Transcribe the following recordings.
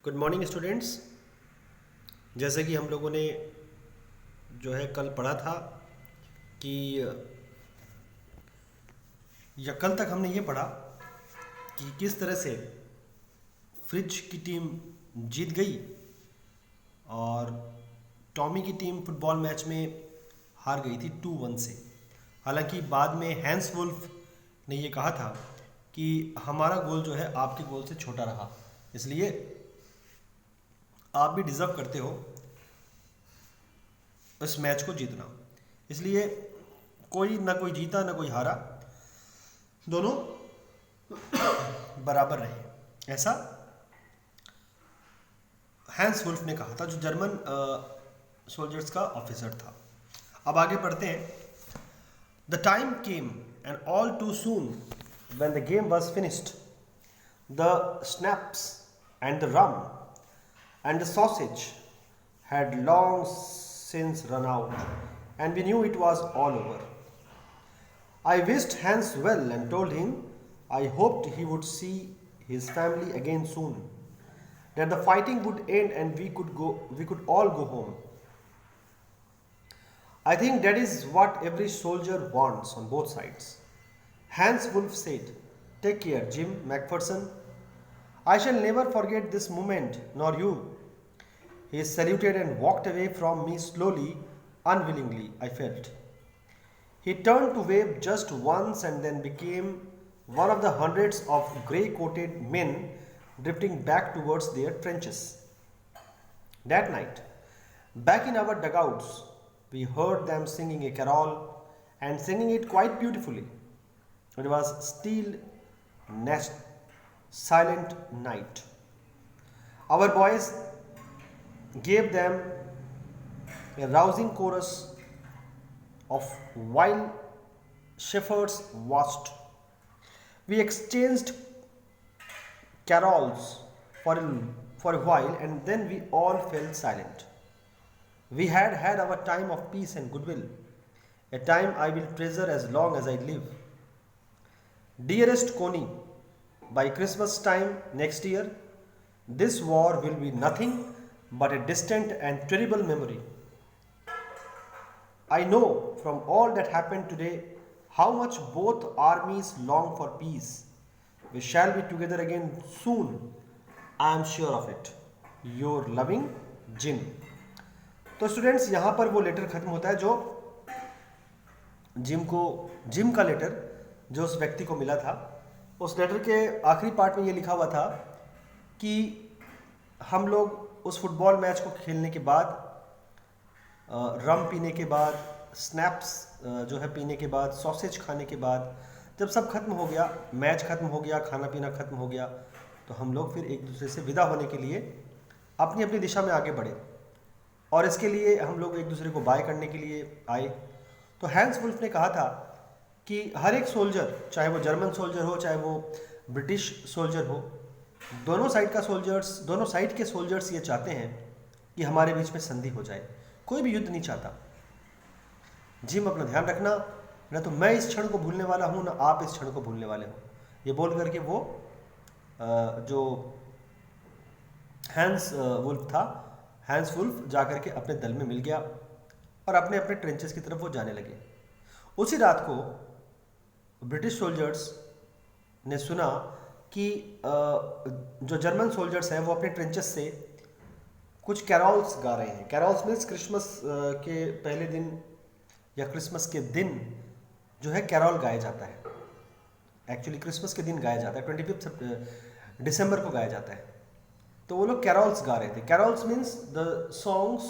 Good morning students. जैसे कि हम लोगों ने जो है कल पढ़ा था कि या कल तक हमने ये पढ़ा कि किस तरह से फ्रिज की टीम जीत गई और टॉमी की टीम फुटबॉल मैच में हार गई थी 2-1 से। हालांकि बाद में हैंस वुल्फ ने ये कहा था कि हमारा गोल जो है आपके गोल से छोटा रहा, इसलिए आप भी डिज़र्व करते हो इस मैच को जीतना। इसलिए कोई ना कोई जीता ना कोई हारा, दोनों बराबर रहे, ऐसा हैंस वुल्फ ने कहा था, जो जर्मन सोल्जर्स का ऑफिसर था। अब आगे पढ़ते हैं। The time came and all too soon when the game was finished the snaps and the rum and the sausage had long since run out, and we knew it was all over. I wished Hans well and told him I hoped he would see his family again soon, that the fighting would end and we could all go home. I think that is what every soldier wants on both sides. Hans Wolf said, "Take care, Jim Macpherson. I shall never forget this moment, nor you." He saluted and walked away from me slowly, unwillingly, I felt. He turned to wave just once and then became one of the hundreds of grey coated men drifting back towards their trenches. That night, back in our dugouts, we heard them singing a carol and singing it quite beautifully. It was still, nest, silent night. Our boys gave them a rousing chorus of while shepherds watched. We exchanged carols for a while and then we all fell silent. We had had our time of peace and goodwill, a time I will treasure as long as I live. Dearest Connie, by Christmas time next year, this war will be nothing but a distant and terrible memory. I know from all that happened today how much both armies long for peace. We shall be together again soon. I am sure of it. Your loving Jim. तो students, यहाँ पर वो letter खत्म होता है जो gym का letter जो उस व्यक्ति को मिला था। उस लेटर के आखिरी पार्ट में ये लिखा हुआ था कि हम लोग उस फुटबॉल मैच को खेलने के बाद, रम पीने के बाद, स्नैप्स जो है पीने के बाद, सॉसेज खाने के बाद, जब सब खत्म हो गया, मैच खत्म हो गया, खाना पीना खत्म हो गया, तो हम लोग फिर एक दूसरे से विदा होने के लिए अपनी अपनी दिशा में आगे बढ़े और इसके लिए हम लोग एक दूसरे को बाय करने के लिए आए। तो हैंस वुल्फ ने कहा था कि हर एक सोल्जर, चाहे वो जर्मन सोल्जर हो चाहे वो ब्रिटिश सोल्जर हो, दोनों साइड के सोल्जर्स ये चाहते हैं कि हमारे बीच में संधि हो जाए। कोई भी युद्ध नहीं चाहता। जिम, अपना ध्यान रखना, ना तो मैं इस क्षण को भूलने वाला हूँ ना आप इस क्षण को भूलने वाले हो। ये बोल करके वो जो हैंस वुल्फ जा करके अपने दल में मिल गया और अपने अपने ट्रेंचेस की तरफ वो जाने लगे। उसी रात को ब्रिटिश सोल्जर्स ने सुना कि जो जर्मन सोल्जर्स हैं वो अपने ट्रेंचेस से कुछ कैरोल्स गा रहे हैं। कैरोल्स मीन्स क्रिसमस के पहले दिन या क्रिसमस के दिन जो है कैरोल गाया जाता है। एक्चुअली क्रिसमस के दिन गाया जाता है, 25 दिसंबर को गाया जाता है। तो वो लोग कैरोल्स गा रहे थे। Carols means the songs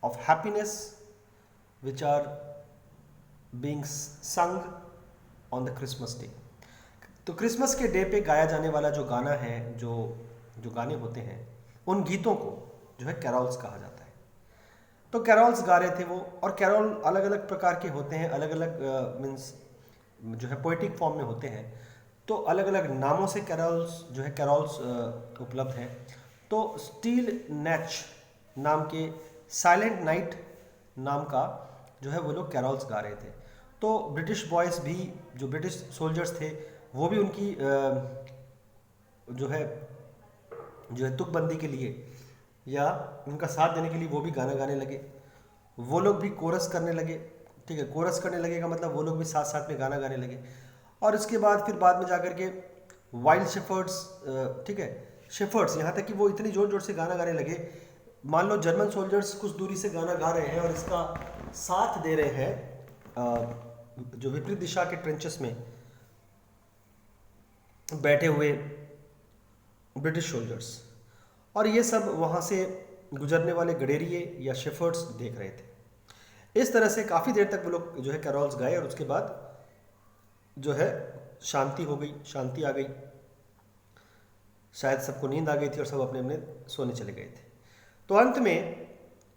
of happiness which are being sung on the Christmas day. तो क्रिसमस के डे पे गाया जाने वाला जो गाना है, जो गाने होते हैं, उन गीतों को जो है कैरोल्स कहा जाता है। तो कैरोल्स गा रहे थे वो, और कैरोल अलग अलग प्रकार के होते हैं, अलग अलग मीन्स जो है पोइटिक फॉर्म में होते हैं। तो अलग अलग नामों से कैरोल्स उपलब्ध हैं। तो स्टील नैच नाम के, साइलेंट नाइट नाम का जो है वो लोग कैरोल्स गा रहे थे। तो ब्रिटिश बॉयज़ भी, जो ब्रिटिश सोल्जर्स थे, वो भी उनकी जो है जो है तुकबंदी के लिए या उनका साथ देने के लिए वो भी गाना गाने लगे। वो लोग भी कोरस करने लगे। ठीक है, कोरस करने लगे का मतलब वो लोग भी साथ साथ में गाना गाने लगे। और इसके बाद फिर बाद में जाकर के वाइल्ड शेफर्ड्स, ठीक है, शेफर्ड्स, यहाँ तक कि वो इतनी जोर जोर से गाना गाने लगे, मान लो जर्मन सोल्जर्स कुछ दूरी से गाना गा रहे हैं और इसका साथ दे रहे हैं जो विपरीत दिशा के ट्रेंचेस में बैठे हुए ब्रिटिश सोल्जर्स। और ये सब वहाँ से गुजरने वाले गडेरिए या शेफर्ड्स देख रहे थे। इस तरह से काफ़ी देर तक वो लोग जो है कैरोल्स गाए और उसके बाद जो है शांति हो गई, शांति आ गई। शायद सबको नींद आ गई थी और सब अपने अपने सोने चले गए थे। तो अंत में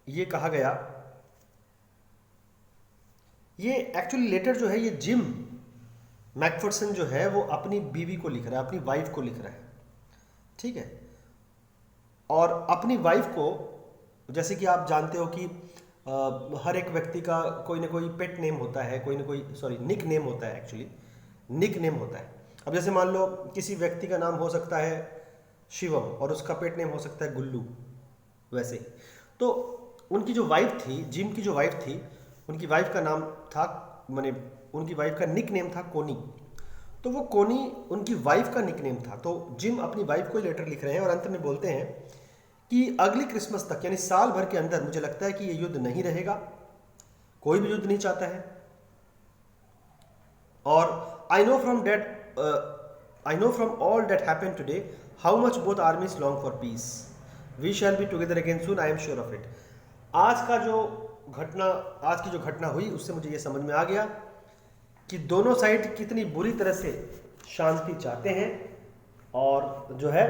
ये कहा गया, ये एक्चुअली लेटर जो है ये जिम मैकफर्सन जो है वो अपनी बीवी को लिख रहा है, अपनी वाइफ को लिख रहा है। ठीक है, और अपनी वाइफ को, जैसे कि आप जानते हो कि हर एक व्यक्ति का कोई ना कोई पेट नेम होता है, कोई ना कोई, सॉरी, निक नेम होता है, एक्चुअली निक नेम होता है। अब जैसे मान लो किसी व्यक्ति का नाम हो सकता है शिवम और उसका पेट नेम हो सकता है गुल्लू, वैसे ही। तो उनकी जो वाइफ थी, जिम की जो वाइफ थी, उनकी वाइफ का नाम था, माने उनकी वाइफ का निक नेम था कोनी। तो वो कोनी उनकी वाइफ का निक नेम था। तो जिम अपनी वाइफ को लेटर लिख रहे हैं और अंत में बोलते हैं कि अगली क्रिसमस तक, यानी साल भर के अंदर, मुझे लगता है कि ये युद्ध नहीं रहेगा। कोई भी युद्ध नहीं चाहता है। और I know from all that happened today how much both armies long for peace. We shall be together again soon, I am sure of it. आज की जो घटना हुई उससे मुझे ये समझ में आ गया कि दोनों साइड कितनी बुरी तरह से शांति चाहते हैं और जो है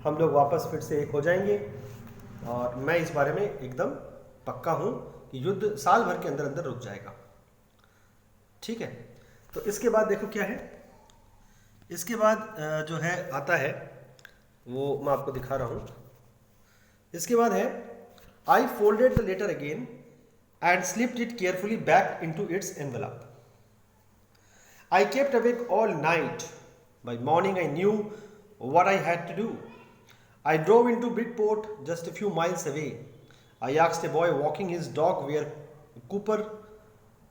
हम लोग वापस फिर से एक हो जाएंगे। और मैं इस बारे में एकदम पक्का हूं कि युद्ध साल भर के अंदर अंदर रुक जाएगा। ठीक है, तो इसके बाद देखो क्या है। इसके बाद जो है आता है, वो मैं आपको दिखा रहा हूं। इसके बाद है, I folded the letter again and slipped it carefully back into its envelope. I kept awake all night. By morning I knew what I had to do. I drove into Bridport, just a few miles away. I asked a boy walking his dog where Cooper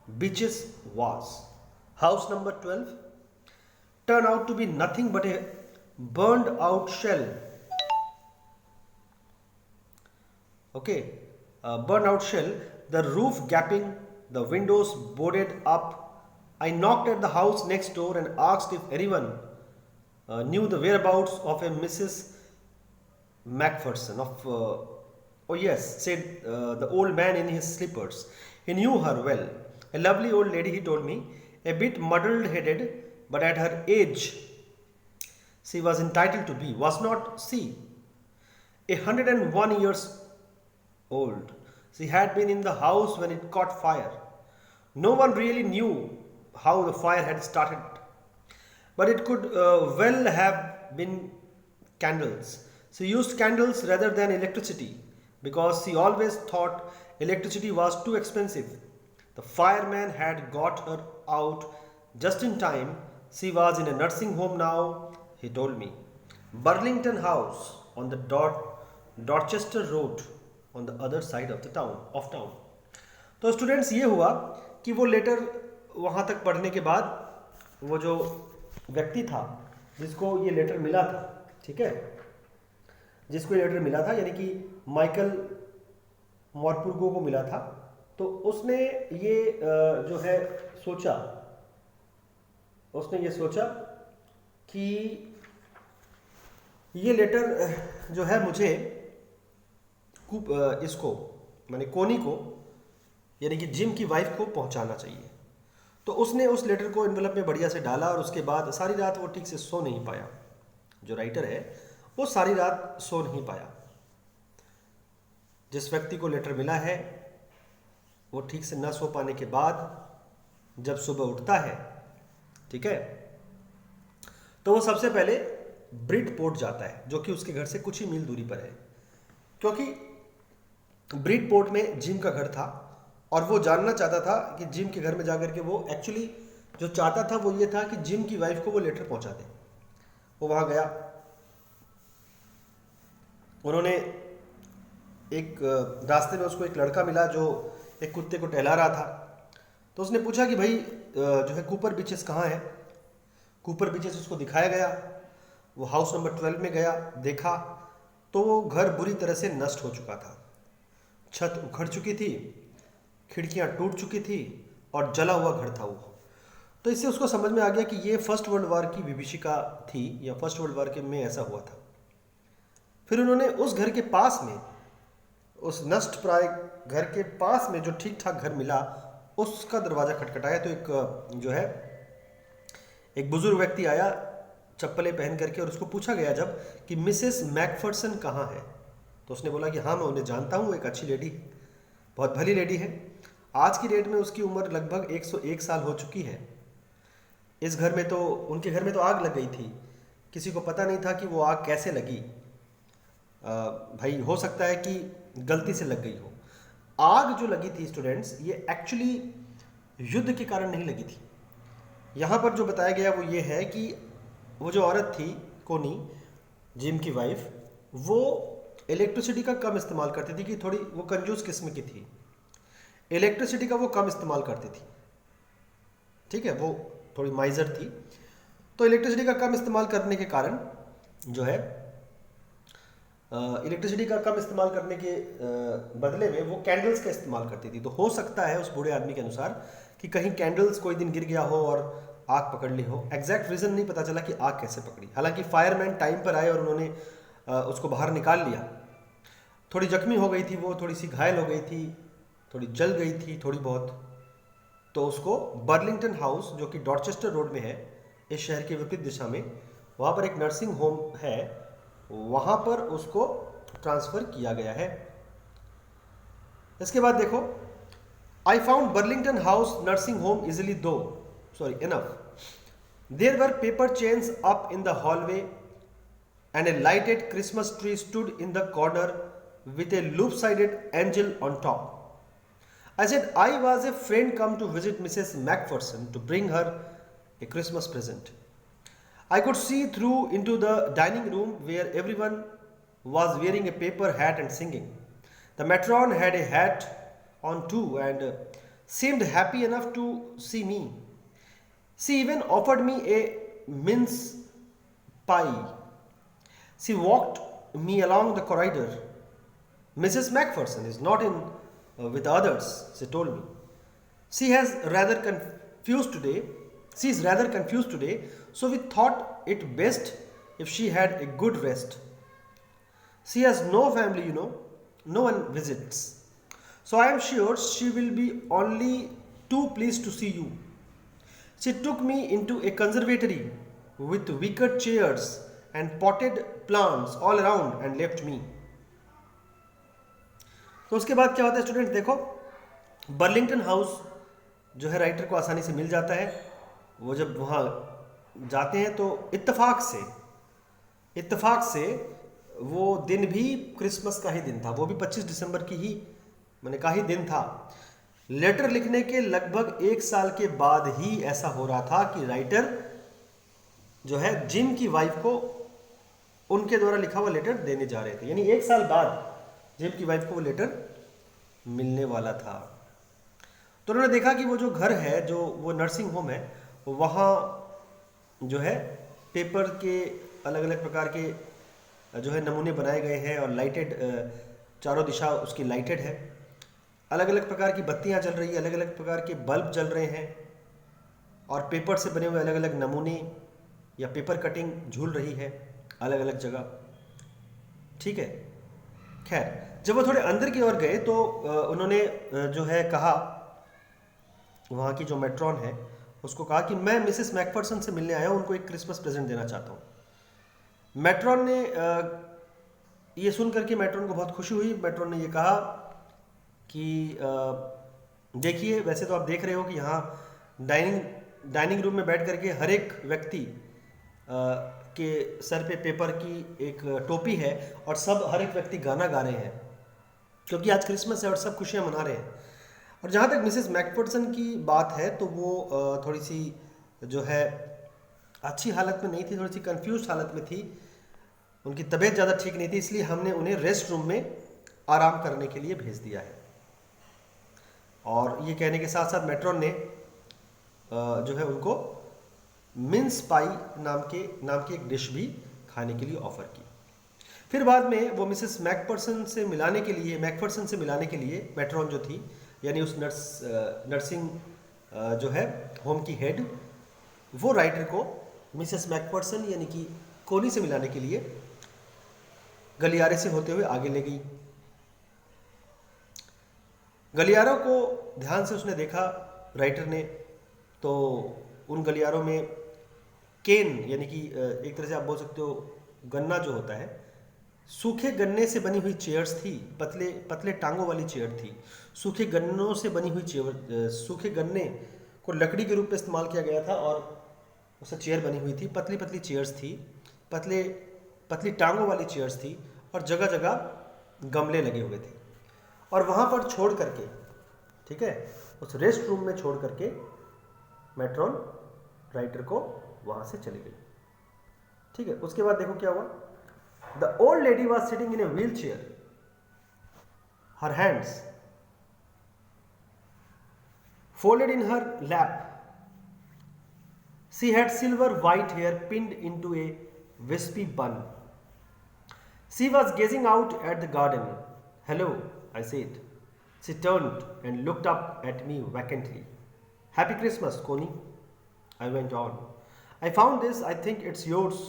Beaches was. House number 12 turned out to be nothing but a burned out shell. Okay, burned out shell. The roof gaping, the windows boarded up. I knocked at the house next door and asked if anyone knew the whereabouts of a Mrs. Macpherson. Oh yes, said the old man in his slippers. He knew her well. A lovely old lady, he told me, a bit muddled-headed, but at her age she was entitled to be, was not she? 101 years old. She had been in the house when it caught fire. No one really knew how the fire had started, but it could well have been candles. She used candles rather than electricity because she always thought electricity was too expensive. The fireman had got her out just in time. She was in a nursing home now, he told me. Burlington House on the Dorchester Road on the other side of the town. तो students, ये हुआ कि वो letter वहाँ तक पढ़ने के बाद वो जो व्यक्ति था जिसको ये लेटर मिला था, ठीक है, जिसको ये लेटर मिला था, यानी कि माइकल मॉरपुर्गो को मिला था, तो उसने ये जो है सोचा कि ये लेटर जो है मुझे इसको, माने कोनी को, यानी कि जिम की वाइफ को पहुंचाना चाहिए। तो उसने उस लेटर को एनवेलप में बढ़िया से डाला और उसके बाद सारी रात वो ठीक से सो नहीं पाया। जो राइटर है वो सारी रात सो नहीं पाया। जिस व्यक्ति को लेटर मिला है वो ठीक से न सो पाने के बाद जब सुबह उठता है, ठीक है, तो वो सबसे पहले ब्रिडपोर्ट जाता है, जो कि उसके घर से कुछ ही मील दूरी पर है, क्योंकि ब्रिडपोर्ट में जिम का घर था और वो जानना चाहता था कि जिम के घर में जाकर के वो एक्चुअली जो चाहता था वो ये था कि जिम की वाइफ को वो लेटर पहुंचा दे। वो वहाँ गया उन्होंने एक रास्ते में उसको एक लड़का मिला जो एक कुत्ते को टहला रहा था। तो उसने पूछा कि भाई जो है कूपर बीचेस कहाँ है। कूपर बीचेस उसको दिखाया गया। वो हाउस नंबर 12 में गया, देखा तो वो घर बुरी तरह से नष्ट हो चुका था। छत उखड़ चुकी थी, खिड़कियां टूट चुकी थी और जला हुआ घर था वो। तो इससे उसको समझ में आ गया कि ये फर्स्ट वर्ल्ड वॉर की विभीषिका थी, या फर्स्ट वर्ल्ड वॉर के में ऐसा हुआ था। फिर उन्होंने उस घर के पास में, उस नष्ट प्राय घर के पास में जो ठीक ठाक घर मिला, उसका दरवाज़ा खटखटाया तो एक जो है एक बुजुर्ग व्यक्ति आया चप्पलें पहन करके, और उसको पूछा गया जब कि मिसेस मैकफर्सन कहाँ है। तो उसने बोला कि हाँ मैं उन्हें जानता हूँ, एक अच्छी लेडी, बहुत भली लेडी है। आज की डेट में उसकी उम्र लगभग 101 साल हो चुकी है। इस घर में तो, उनके घर में तो आग लग गई थी, किसी को पता नहीं था कि वो आग कैसे लगी। भाई हो सकता है कि गलती से लग गई हो। आग जो लगी थी स्टूडेंट्स, ये एक्चुअली युद्ध के कारण नहीं लगी थी। यहाँ पर जो बताया गया वो ये है कि वो जो औरत थी कोनी, जिम की वाइफ, वो इलेक्ट्रिसिटी का कम इस्तेमाल करती थी, कि थोड़ी वो कंजूस किस्म की थी। इलेक्ट्रिसिटी का वो कम इस्तेमाल करती थी, ठीक है, वो थोड़ी माइजर थी। तो इलेक्ट्रिसिटी का कम इस्तेमाल करने के कारण जो है इलेक्ट्रिसिटी का कम इस्तेमाल करने के बदले में वो कैंडल्स का इस्तेमाल करती थी। तो हो सकता है उस बूढ़े आदमी के अनुसार कि कहीं कैंडल्स कोई दिन गिर गया हो और आग पकड़ ली हो। एग्जैक्ट रीज़न नहीं पता चला कि आग कैसे पकड़ी। हालांकि फायरमैन टाइम पर आए और उन्होंने उसको बाहर निकाल लिया। थोड़ी जख्मी हो गई थी वो, थोड़ी सी घायल हो गई थी, थोड़ी जल गई थी थोड़ी बहुत। तो उसको बर्लिंगटन हाउस, जो कि डॉर्चेस्टर रोड में है, इस शहर के विपरीत दिशा में, वहाँ पर एक नर्सिंग होम है, वहाँ पर उसको ट्रांसफ़र किया गया है। इसके बाद देखो, I found Burlington house nursing home easily enough. There were paper chains up in the hallway and a lighted Christmas tree stood in the corner with a loop-sided angel on top. I said I was a friend come to visit Mrs. Macpherson to bring her a Christmas present. I could see through into the dining room where everyone was wearing a paper hat and singing. The matron had a hat on too and seemed happy enough to see me. She even offered me a mince pie. She walked me along the corridor. Mrs. Macpherson is not in with others, she told me. She is rather confused today, so we thought it best if she had a good rest. She has no family, no one visits. So I am sure she will be only too pleased to see you. She took me into a conservatory with wicker chairs and potted plants all around and left me. तो उसके बाद क्या होता है student, देखो, Burlington house जो है writer को आसानी से मिल जाता है। वो जब वहाँ जाते हैं तो इत्तेफाक से वो दिन भी क्रिसमस का ही दिन था, वो भी 25 दिसंबर की ही का ही दिन था। लेटर लिखने के लगभग 1 साल के बाद ही ऐसा हो रहा था कि राइटर जो है जिम की वाइफ को उनके द्वारा लिखा हुआ लेटर देने जा रहे थे। यानी 1 साल बाद जिम की वाइफ को वो लेटर मिलने वाला था। तो उन्होंने देखा कि वो जो घर है, जो वो नर्सिंग होम है, वहाँ जो है पेपर के अलग अलग प्रकार के जो है नमूने बनाए गए हैं और लाइटेड, चारों दिशा उसकी लाइटेड है। अलग अलग प्रकार की बत्तियां जल रही है, अलग अलग प्रकार के बल्ब जल रहे हैं और पेपर से बने हुए अलग अलग नमूने या पेपर कटिंग झूल रही है अलग अलग जगह, ठीक है। खैर, जब वो थोड़े अंदर की ओर गए तो उन्होंने जो है कहा, वहाँ की जो मेट्रॉन है उसको कहा कि मैं मिसेस मैकफर्सन से मिलने आया हूँ, उनको एक क्रिसमस प्रेजेंट देना चाहता हूँ। मेट्रॉन ने ये सुन करके मेट्रॉन को बहुत खुशी हुई। मेट्रॉन ने ये कहा कि देखिए, वैसे तो आप देख रहे हो कि यहाँ डाइनिंग रूम में बैठ करके हर एक व्यक्ति के सर पे पेपर की एक टोपी है और हर एक व्यक्ति गाना गा रहे हैं, क्योंकि आज क्रिसमस है और सब खुशियाँ मना रहे हैं। और जहाँ तक मिसेस मैकफर्सन की बात है तो वो थोड़ी सी जो है अच्छी हालत में नहीं थी, थोड़ी सी कंफ्यूज हालत में थी। उनकी तबीयत ज़्यादा ठीक नहीं थी, इसलिए हमने उन्हें रेस्ट रूम में आराम करने के लिए भेज दिया है। और ये कहने के साथ साथ मेट्रॉन ने जो है उनको मिन्स पाई नाम की एक डिश भी खाने के लिए ऑफर की। फिर बाद में वो मिसेस मैकफर्सन से मिलाने के लिए मेट्रॉन जो थी, यानी उस नर्सिंग जो है होम की हेड, वो राइटर को मिसेस मैकफर्सन यानी कि कोनी से मिलाने के लिए गलियारे से होते हुए आगे ले गई। गलियारों को ध्यान से उसने देखा राइटर ने, तो उन गलियारों में केन यानी कि एक तरह से आप बोल सकते हो गन्ना जो होता है, सूखे गन्ने से बनी हुई चेयर्स थी, पतले पतले टांगों वाली चेयर थी। सूखे गन्नों से बनी हुई चेयर, सूखे गन्ने को लकड़ी के रूप में इस्तेमाल किया गया था और उससे चेयर बनी हुई थी। पतली पतली चेयर्स थी, पतली टांगों वाली चेयर्स थी और जगह जगह गमले लगे हुए थे। और वहाँ पर छोड़ करके, ठीक है, उस रेस्ट रूम में छोड़ करके मेट्रॉन राइटर को वहाँ से चली गई। ठीक है, उसके बाद देखो क्या हुआ। The old lady was sitting in a wheelchair. Her hands folded in her lap. She had silver white hair pinned into a wispy bun. She was gazing out at the garden. "Hello," I said. She turned and looked up at me vacantly. "Happy Christmas, Connie," I went on. "I found this. I think it's yours."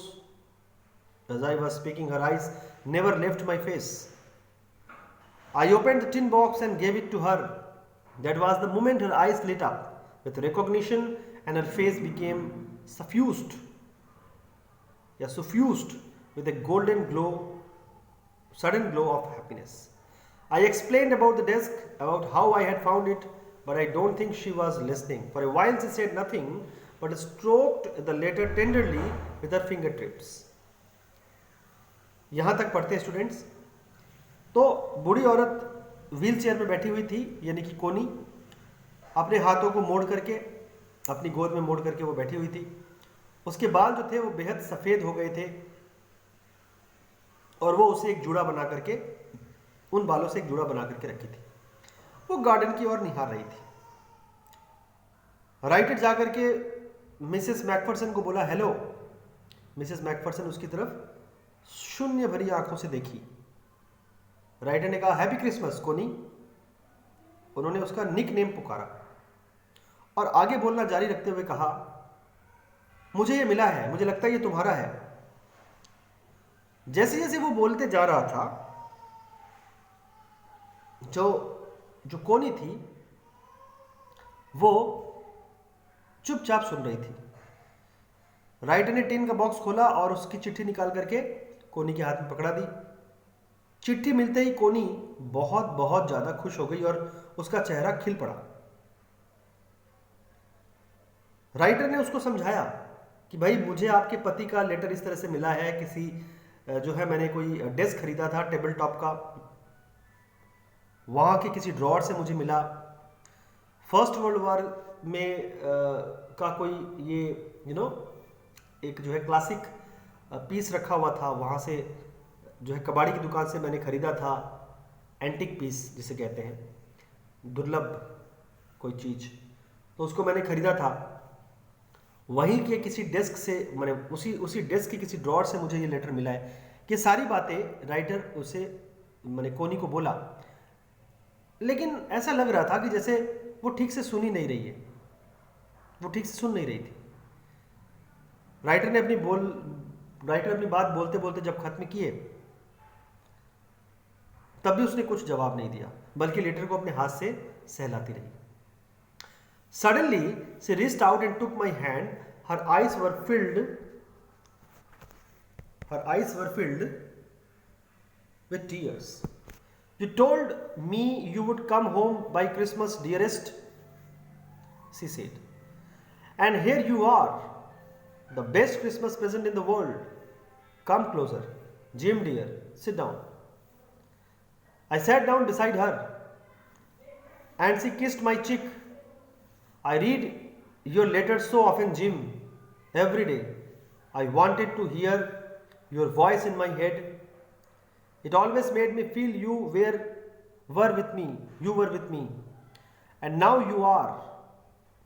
As I was speaking, her eyes never left my face. I opened the tin box and gave it to her. That was the moment her eyes lit up with recognition and her face became suffused with a golden glow, sudden glow of happiness. I explained about the desk, about how I had found it, but I don't think she was listening. For a while she said nothing, but stroked the letter tenderly with her fingertips. यहाँ तक पढ़ते हैं students. तो बूढ़ी औरत wheel chair में बैठी हुई थी, यानी कि कोनी, अपने हाथों को मोड़ करके अपनी गोद में मोड़ करके वो बैठी हुई थी। उसके बाल जो थे वो बेहद सफ़ेद हो गए थे और वो उसे एक जूड़ा बना करके, उन बालों से एक जूड़ा बना करके रखी थी। वो गार्डन की ओर निहार रही थी। राइटर जाकर के मिसेस मैकफर्सन को बोला, "हेलो।" मिसेस मैकफर्सन उसकी तरफ शून्य भरी आंखों से देखी। राइटर ने कहा, "हैप्पी क्रिसमस, कोनी।" उन्होंने उसका निक नेम पुकारा और आगे बोलना जारी रखते हुए कहा, "मुझे ये मिला है, मुझे लगता है ये तुम्हारा है।" जैसे जैसे वो बोलते जा रहा था, जो कोनी थी वो चुपचाप सुन रही थी। राइटर ने टिन का बॉक्स खोला और उसकी चिट्ठी निकाल करके कोनी के हाथ में पकड़ा दी। चिट्ठी मिलते ही कोनी बहुत बहुत ज्यादा खुश हो गई और उसका चेहरा खिल पड़ा। राइटर ने उसको समझाया कि भाई, मुझे आपके पति का लेटर इस तरह से मिला है, किसी जो है मैंने कोई डेस्क खरीदा था टेबल टॉप का, वहां के किसी ड्रॉअर से मुझे मिला। फर्स्ट वर्ल्ड वॉर में का कोई ये एक जो है क्लासिक पीस रखा हुआ था, वहाँ से जो है कबाड़ी की दुकान से मैंने ख़रीदा था। एंटिक पीस जिसे कहते हैं, दुर्लभ कोई चीज़, तो उसको मैंने ख़रीदा था। वहीं के किसी डेस्क से, मैंने उसी डेस्क के किसी ड्रॉअर से मुझे ये लेटर मिला है। कि सारी बातें राइटर उसे मैंने कोनी को बोला, लेकिन ऐसा लग रहा था कि जैसे वो ठीक से सुन ही नहीं रही है, वो ठीक से सुन नहीं रही थी। राइटर ने अपनी बात बोलते बोलते जब खत्म किए, तब भी उसने कुछ जवाब नहीं दिया, बल्कि लेटर को अपने हाथ से सहलाती रही। Suddenly, she reached out and took my hand. Her eyes were filled with tears. "You told me you would come home by Christmas, dearest," she said. "And here you are, the best Christmas present in the world. Come closer. Jim dear, sit down." I sat down beside her and she kissed my cheek. "I read your letters so often, Jim, every day. I wanted to hear your voice in my head. It always made me feel were with me. You were with me. And now you are.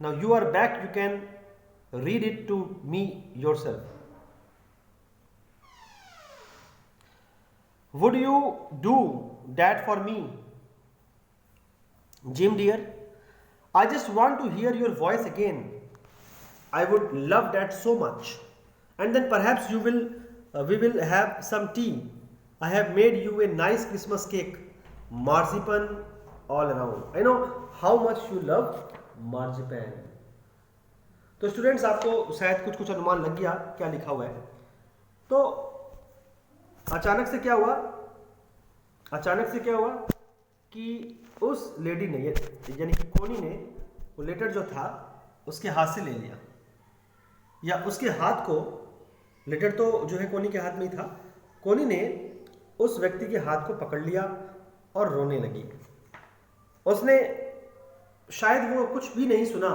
Now you are back. You can read it to me yourself. Would you do that for me? Jim dear, I just want to hear your voice again. I would love that so much. And then perhaps we will have some tea. I have made you a nice Christmas cake. Marzipan all around. I know how much you love marzipan. तो students आपको शायद कुछ अनुमान लग गया क्या लिखा हुआ है। तो अचानक से क्या हुआ कि उस लेडी ने यानी कि कोनी ने वो लेटर जो था उसके हाथ से ले लिया, या उसके हाथ को, लेटर तो जो है कोनी के हाथ में ही था, कोनी ने उस व्यक्ति के हाथ को पकड़ लिया और रोने लगी। उसने शायद वो कुछ भी नहीं सुना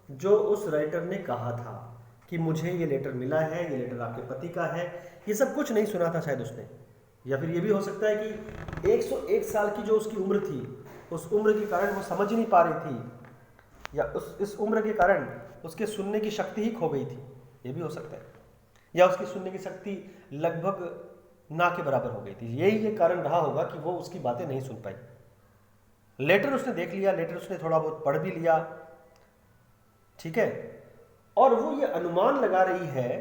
जो उस राइटर ने कहा था कि मुझे ये लेटर मिला है, ये लेटर आपके पति का है, ये सब कुछ नहीं सुना था शायद उसने। या फिर ये भी हो सकता है कि 101 साल की जो उसकी उम्र थी, उस उम्र के कारण वो समझ ही नहीं पा रही थी, या इस उम्र के कारण उसके सुनने की शक्ति ही खो गई थी, ये भी हो सकता है, या उसकी सुनने की शक्ति लगभग ना के बराबर हो गई थी। यही ये कारण रहा होगा कि वो उसकी बातें नहीं सुन पाई। लेटर उसने देख लिया, लेटर उसने थोड़ा बहुत पढ़ भी लिया, ठीक है, और वो ये अनुमान लगा रही है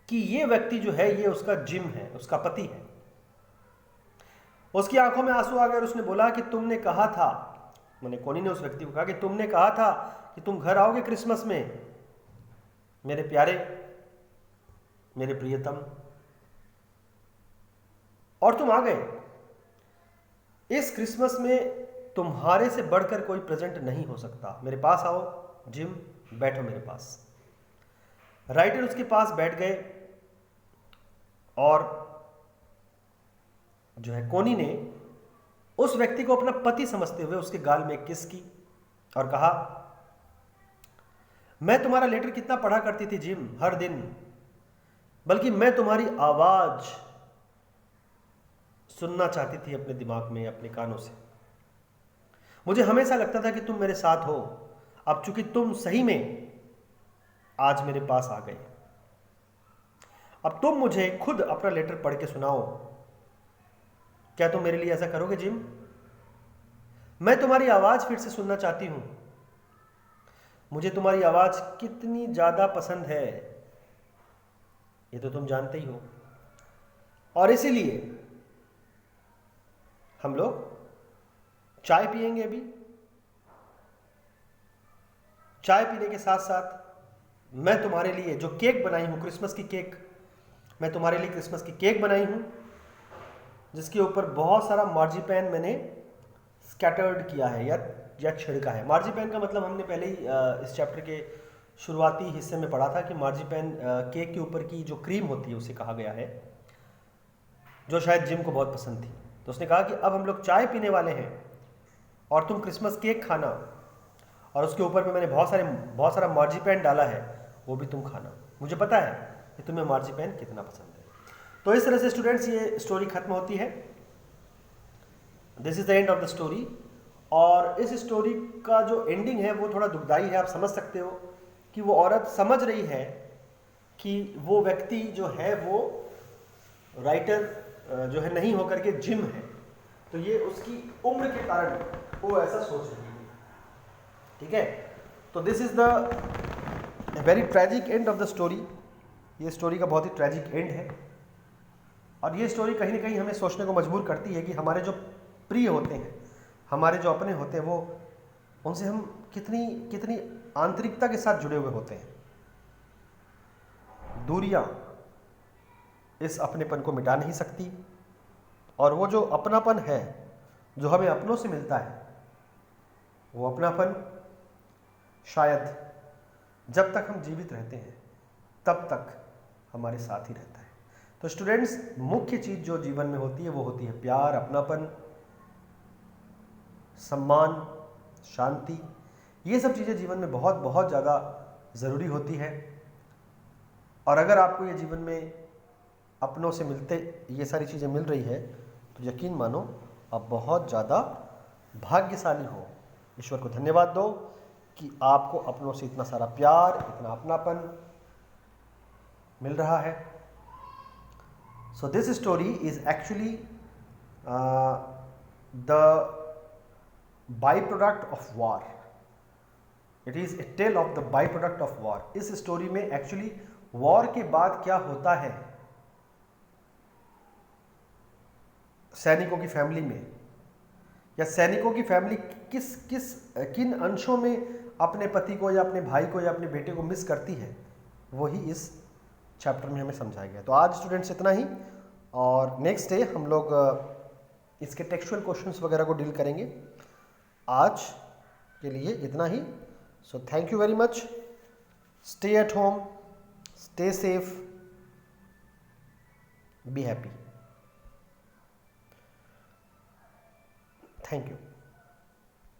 कि ये व्यक्ति जो है ये उसका जिम है, उसका पति है। उसकी आंखों में आंसू आ गए और उसने बोला कि तुमने कहा था, मैंने कोनी ने उस व्यक्ति को कहा कि तुमने कहा था कि तुम घर आओगे क्रिसमस में, मेरे प्यारे, मेरे प्रियतम, और तुम आ गए। इस क्रिसमस में तुम्हारे से बढ़कर कोई प्रेजेंट नहीं हो सकता। मेरे पास आओ जिम, बैठो मेरे पास। राइटर उसके पास बैठ गए और जो है कोनी ने उस व्यक्ति को अपना पति समझते हुए उसके गाल में किस की और कहा, मैं तुम्हारा लेटर कितना पढ़ा करती थी जिम, हर दिन, बल्कि मैं तुम्हारी आवाज सुनना चाहती थी अपने दिमाग में, अपने कानों से। मुझे हमेशा लगता था कि तुम मेरे साथ हो। अब चूंकि तुम सही में आज मेरे पास आ गए, अब तुम मुझे खुद अपना लेटर पढ़ के सुनाओ। क्या तुम मेरे लिए ऐसा करोगे जिम? मैं तुम्हारी आवाज फिर से सुनना चाहती हूं। मुझे तुम्हारी आवाज कितनी ज्यादा पसंद है ये तो तुम जानते ही हो, और इसीलिए हम लोग चाय पिएंगे। अभी चाय पीने के साथ साथ मैं तुम्हारे लिए जो केक बनाई हूं, क्रिसमस की केक, मैं तुम्हारे लिए क्रिसमस की केक बनाई हूं जिसके ऊपर बहुत सारा मार्जिपैन मैंने स्कैटर्ड किया है या छिड़का है। मार्जिपैन का मतलब हमने पहले ही इस चैप्टर के शुरुआती हिस्से में पढ़ा था कि मार्जिपैन केक के ऊपर की जो क्रीम होती है उसे कहा गया है, जो शायद जिम को बहुत पसंद थी। तो उसने कहा कि अब हम लोग चाय पीने वाले हैं और तुम क्रिसमस केक खाना, और उसके ऊपर में मैंने बहुत सारा मार्जिपैन डाला है, वो भी तुम खाना। मुझे पता है कि तुम्हें मार्जिपैन कितना पसंद है। तो इस तरह से स्टूडेंट्स ये स्टोरी खत्म होती है। This is the end of the story. और इस स्टोरी का जो एंडिंग है वो थोड़ा दुखदाई है। आप समझ सकते हो कि वो औरत समझ रही है कि वो व्यक्ति जो है वो राइटर जो है नहीं होकर के जिम है, तो ये उसकी उम्र के कारण वो ऐसा सोच रही है, ठीक है। तो this is the very tragic end of the story. ये स्टोरी का बहुत ही ट्रेजिक एंड है, और ये स्टोरी कहीं ना कहीं हमें सोचने को मजबूर करती है कि हमारे जो प्रिय होते हैं, हमारे जो अपने होते हैं, वो उनसे हम कितनी आंतरिकता के साथ जुड़े हुए होते हैं। दूरियां इस अपनेपन को मिटा नहीं सकती, और वो जो अपनापन है जो हमें अपनों से मिलता है, वो अपनापन शायद जब तक हम जीवित रहते हैं तब तक हमारे साथ ही रहता है। तो स्टूडेंट्स, मुख्य चीज जो जीवन में होती है वो होती है प्यार, अपनापन, सम्मान, शांति। ये सब चीज़ें जीवन में बहुत बहुत ज़्यादा ज़रूरी होती है। और अगर आपको ये जीवन में अपनों से मिलते ये सारी चीज़ें मिल रही है तो यकीन मानो आप बहुत ज़्यादा भाग्यशाली हो। ईश्वर को धन्यवाद दो कि आपको अपनों से इतना सारा प्यार, इतना अपनापन मिल रहा है। So this story is actually the by product of war. It is a tale of the by product of war. इस स्टोरी में एक्चुअली वॉर के बाद क्या होता है सैनिकों की फैमिली में, या सैनिकों की फैमिली किन अंशों में अपने पति को या अपने भाई को या अपने बेटे को मिस करती है, वही इस चैप्टर में हमें समझाया गया। तो आज स्टूडेंट्स इतना ही, और नेक्स्ट डे हम लोग इसके टेक्सचुअल क्वेश्चंस वगैरह को डील करेंगे। आज के लिए इतना ही। So thank you very much. Stay at home, stay safe, be happy. Thank you.